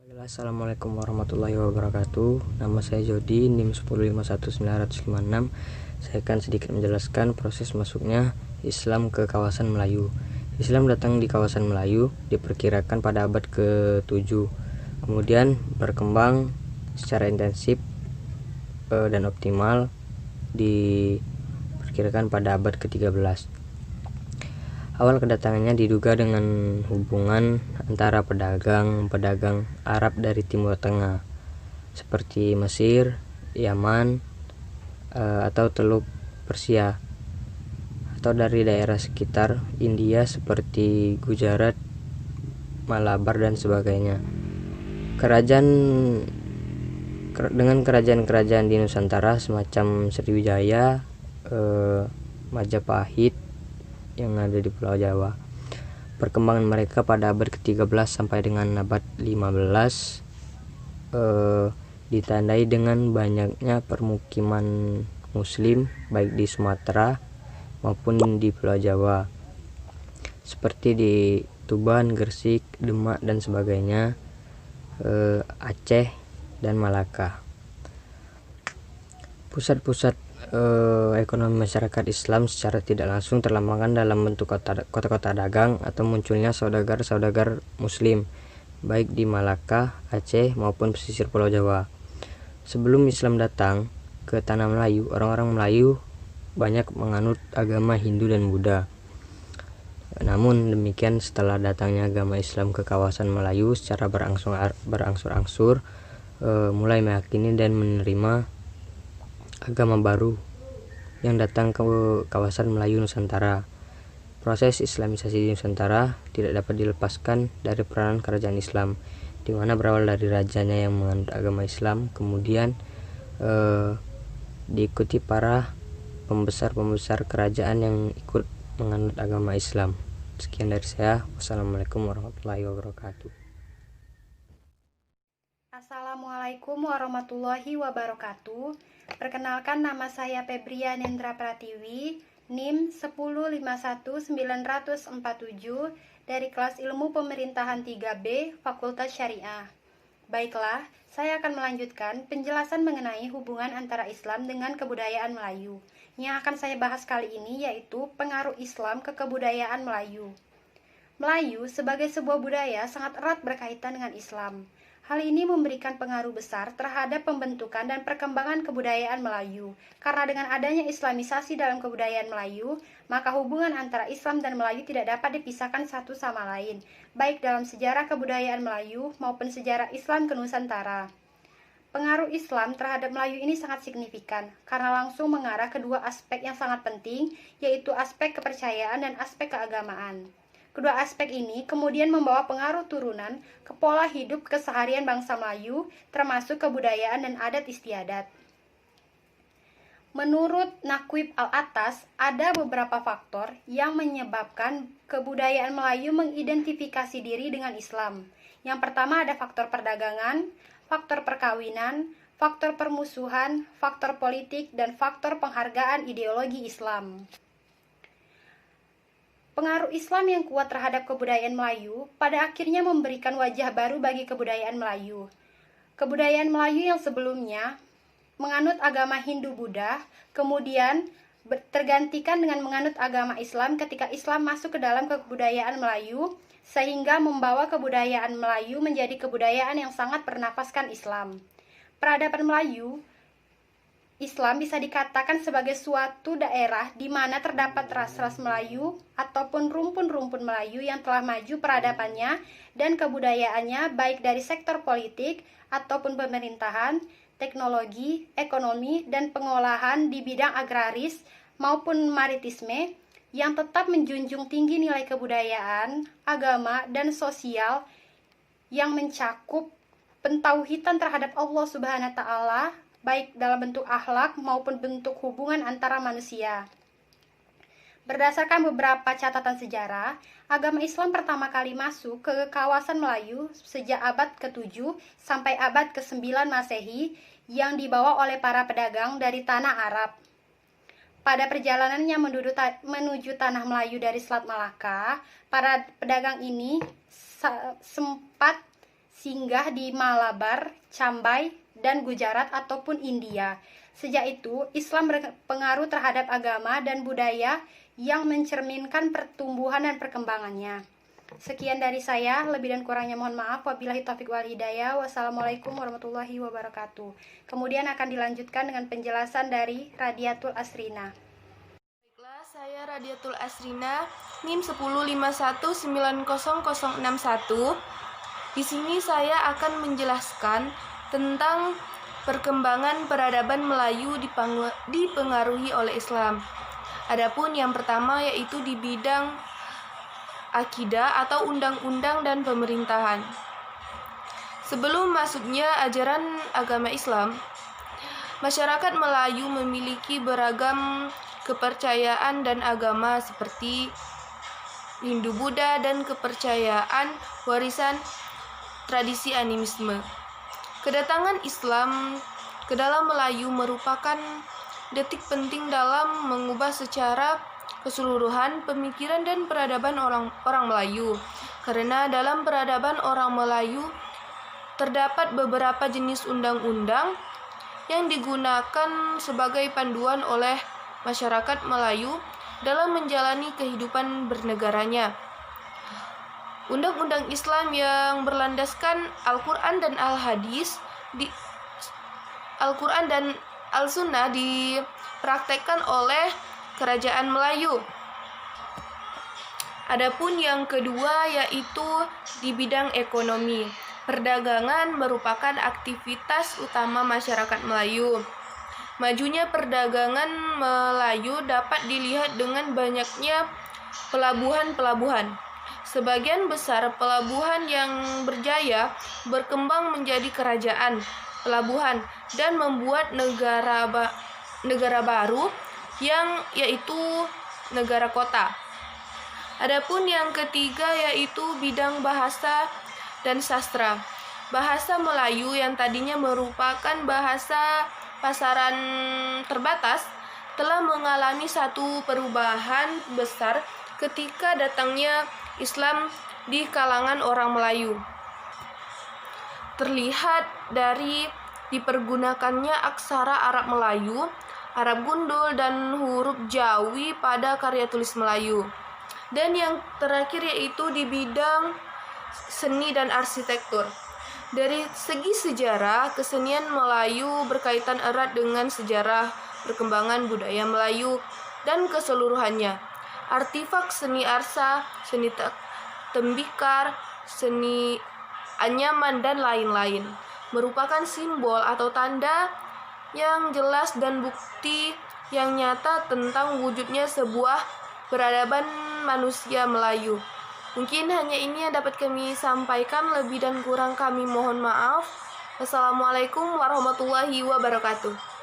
Assalamualaikum warahmatullahi wabarakatuh. Nama saya Jody, NIM 1051956. Saya akan sedikit menjelaskan proses masuknya Islam ke kawasan Melayu. Islam datang di kawasan Melayu diperkirakan pada abad ke-7. Kemudian berkembang secara intensif dan optimal diperkirakan pada abad ke-13. Awal kedatangannya diduga dengan hubungan antara pedagang Arab dari Timur Tengah seperti Mesir, Yaman, atau Teluk Persia, atau dari daerah sekitar India seperti Gujarat, Malabar, dan sebagainya. Dengan kerajaan-kerajaan di Nusantara semacam Sriwijaya, Majapahit yang ada di Pulau Jawa. Perkembangan mereka pada abad ke-13 sampai dengan abad 15 ditandai dengan banyaknya permukiman muslim baik di Sumatera maupun di Pulau Jawa, seperti di Tuban, Gresik, Demak, dan sebagainya, Aceh, dan Malaka. Pusat-pusat ekonomi masyarakat Islam secara tidak langsung terlambangkan dalam bentuk kota-kota dagang atau munculnya saudagar-saudagar muslim baik di Malaka, Aceh, maupun pesisir Pulau Jawa. Sebelum Islam datang ke tanah Melayu, orang-orang Melayu banyak menganut agama Hindu dan Buddha. Namun demikian, setelah datangnya agama Islam ke kawasan Melayu secara berangsur-angsur mulai meyakini dan menerima agama baru yang datang ke kawasan Melayu Nusantara. Proses Islamisasi di Nusantara tidak dapat dilepaskan dari peranan kerajaan Islam, di mana berawal dari rajanya yang menganut agama Islam, kemudian diikuti para pembesar-pembesar kerajaan yang ikut menganut agama Islam. Sekian dari saya. Wassalamualaikum warahmatullahi wabarakatuh. Assalamualaikum warahmatullahi wabarakatuh. Perkenalkan, nama saya Febria Nendra Pratiwi, NIM 1051947 dari kelas Ilmu Pemerintahan 3B, Fakultas Syariah. Baiklah, saya akan melanjutkan penjelasan mengenai hubungan antara Islam dengan kebudayaan Melayu. Yang akan saya bahas kali ini yaitu pengaruh Islam ke kebudayaan Melayu. Melayu sebagai sebuah budaya sangat erat berkaitan dengan Islam. Hal ini memberikan pengaruh besar terhadap pembentukan dan perkembangan kebudayaan Melayu. Karena dengan adanya Islamisasi dalam kebudayaan Melayu, maka hubungan antara Islam dan Melayu tidak dapat dipisahkan satu sama lain, baik dalam sejarah kebudayaan Melayu maupun sejarah Islam ke Nusantara. Pengaruh Islam terhadap Melayu ini sangat signifikan, karena langsung mengarah ke dua aspek yang sangat penting, yaitu aspek kepercayaan dan aspek keagamaan. Kedua aspek ini kemudian membawa pengaruh turunan ke pola hidup keseharian bangsa Melayu, termasuk kebudayaan dan adat istiadat. Menurut Naqib Al-Attas, ada beberapa faktor yang menyebabkan kebudayaan Melayu mengidentifikasi diri dengan Islam. Yang pertama ada faktor perdagangan, faktor perkawinan, faktor permusuhan, faktor politik, dan faktor penghargaan ideologi Islam. Pengaruh Islam yang kuat terhadap kebudayaan Melayu pada akhirnya memberikan wajah baru bagi kebudayaan Melayu. Kebudayaan Melayu yang sebelumnya menganut agama Hindu-Buddha, kemudian tergantikan dengan menganut agama Islam ketika Islam masuk ke dalam kebudayaan Melayu, sehingga membawa kebudayaan Melayu menjadi kebudayaan yang sangat bernafaskan Islam. Peradaban Melayu Islam bisa dikatakan sebagai suatu daerah di mana terdapat ras-ras Melayu ataupun rumpun-rumpun Melayu yang telah maju peradabannya dan kebudayaannya baik dari sektor politik ataupun pemerintahan, teknologi, ekonomi, dan pengolahan di bidang agraris maupun maritisme yang tetap menjunjung tinggi nilai kebudayaan, agama, dan sosial yang mencakup pentauhidan terhadap Allah Subhanahu wa Ta'ala, baik dalam bentuk akhlak maupun bentuk hubungan antara manusia. Berdasarkan beberapa catatan sejarah, agama Islam pertama kali masuk ke kawasan Melayu sejak abad ke-7 sampai abad ke-9 Masehi yang dibawa oleh para pedagang dari tanah Arab. Pada perjalanannya menuju tanah Melayu dari Selat Malaka, para pedagang ini sempat singgah di Malabar, Cambay, dan Gujarat ataupun India. Sejak itu, Islam berpengaruh terhadap agama dan budaya yang mencerminkan pertumbuhan dan perkembangannya. Sekian dari saya, lebih dan kurangnya mohon maaf. Wabillahi taufiq wal hidayah. Wassalamualaikum warahmatullahi wabarakatuh. Kemudian akan dilanjutkan dengan penjelasan dari Radiatul Asrina. Baiklah, saya Radiatul Asrina, NIM 1051900061. Di sini saya akan menjelaskan tentang perkembangan peradaban Melayu dipengaruhi oleh Islam. Adapun yang pertama yaitu di bidang akidah atau undang-undang dan pemerintahan. Sebelum masuknya ajaran agama Islam, masyarakat Melayu memiliki beragam kepercayaan dan agama seperti Hindu, Buddha, dan kepercayaan warisan tradisi animisme. Kedatangan Islam ke dalam Melayu merupakan detik penting dalam mengubah secara keseluruhan pemikiran dan peradaban orang Melayu. Karena dalam peradaban orang Melayu terdapat beberapa jenis undang-undang yang digunakan sebagai panduan oleh masyarakat Melayu dalam menjalani kehidupan bernegaranya. Undang-undang Islam yang berlandaskan Al-Quran dan Al-Hadis Al-Quran dan Al-Sunnah dipraktekkan oleh kerajaan Melayu. Adapun yang kedua yaitu di bidang ekonomi. Perdagangan merupakan aktivitas utama masyarakat Melayu. Majunya perdagangan Melayu dapat dilihat dengan banyaknya pelabuhan-pelabuhan. Sebagian besar pelabuhan yang berjaya berkembang menjadi kerajaan, pelabuhan, dan membuat negara baru yang yaitu negara kota. Adapun yang ketiga yaitu bidang bahasa dan sastra. Bahasa Melayu yang tadinya merupakan bahasa pasaran terbatas telah mengalami satu perubahan besar ketika datangnya Islam di kalangan orang Melayu. Terlihat dari dipergunakannya aksara Arab Melayu, Arab Gundul, dan huruf Jawi pada karya tulis Melayu. Dan yang terakhir yaitu di bidang seni dan arsitektur. Dari segi sejarah, kesenian Melayu berkaitan erat dengan sejarah perkembangan budaya Melayu dan keseluruhannya. Artifak seni arsa, seni tembikar, seni anyaman, dan lain-lain merupakan simbol atau tanda yang jelas dan bukti yang nyata tentang wujudnya sebuah peradaban manusia Melayu. Mungkin hanya ini yang dapat kami sampaikan, lebih dan kurang kami mohon maaf. Wassalamualaikum warahmatullahi wabarakatuh.